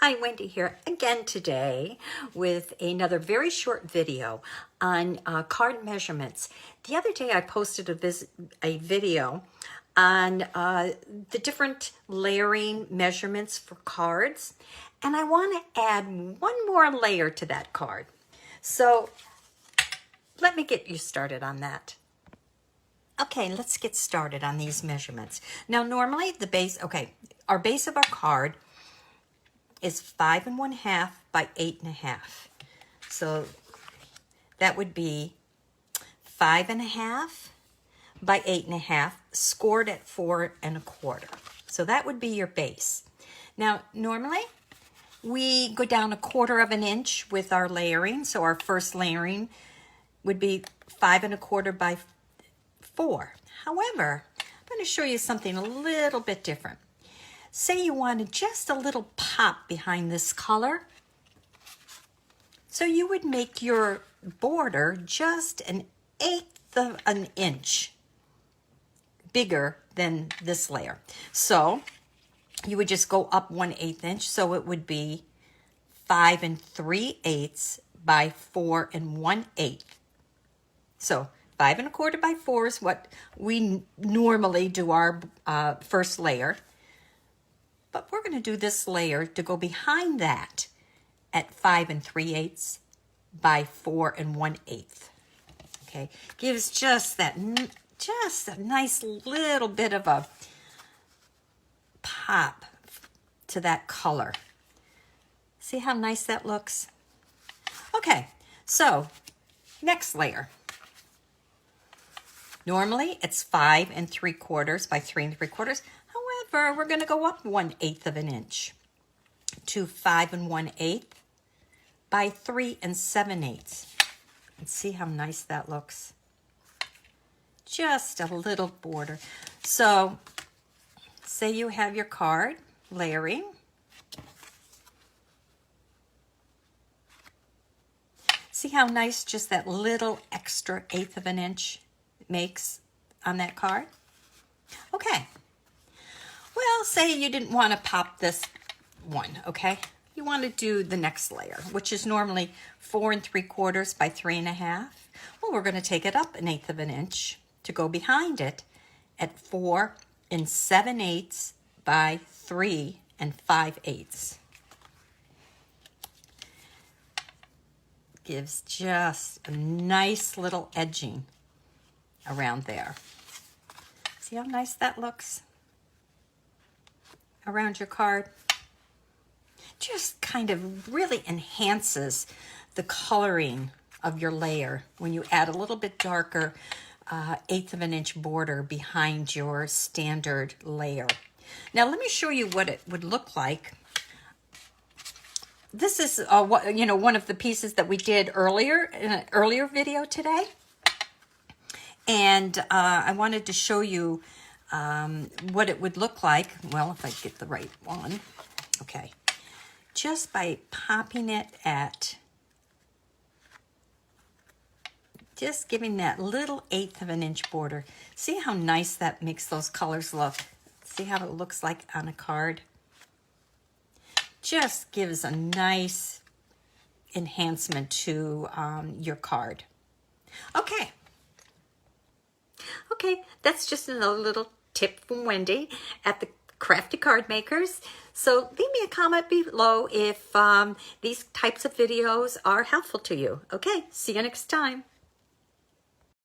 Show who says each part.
Speaker 1: Hi, Wendy here again today with another very short video on card measurements. The other day I posted a video on the different layering measurements for cards, and I want to add one more layer to that card. So let me get you started on that. Okay, let's get started on these measurements. Now normally our base of our card is 5 1/2 by 8 1/2. So that would be 5 1/2 by 8 1/2 scored at 4 1/4. So that would be your base. Now normally we go down 1/4 of an inch with our layering. So our first layering would be 5 1/4 by 4. However, I'm going to show you something a little bit different. Say you wanted just a little pop behind this color. So you would make your border just 1/8 of an inch bigger than this layer. So you would just go up 1/8 inch. So it would be 5 3/8 by 4 1/8. So 5 1/4 by 4 is what we normally do our first layer. But we're going to do this layer to go behind that at 5 3/8 by 4 1/8. Okay, gives just a nice little bit of a pop to that color. See how nice that looks? Okay, so next layer. Normally it's 5 3/4 by 3 3/4. However, we're going to go up 1/8 of an inch to 5 1/8 by 3 7/8. And see how nice that looks? Just a little border. So say you have your card layering. See how nice just that little extra 1/8 of an inch makes on that card? Okay. Well, say you didn't want to pop this one, okay? You want to do the next layer, which is normally 4 3/4 by 3 1/2. Well, we're going to take it up 1/8 of an inch to go behind it at 4 7/8 by 3 5/8. Gives just a nice little edging around there. See how nice that looks around your card? Just kind of really enhances the coloring of your layer when you add a little bit darker 1/8 of an inch border behind your standard layer. Now let me show you what it would look like. This is one of the pieces that we did earlier in an earlier video today. And I wanted to show you what it would look like. Well, if I get the right one. Okay. Just by popping it at, just giving that little 1/8 of an inch border. See how nice that makes those colors look? See how it looks like on a card? Just gives a nice enhancement to your card. Okay. Okay, that's just another little tip from Wendy at the Crafty Card Makers. So leave me a comment below if these types of videos are helpful to you. Okay, see you next time.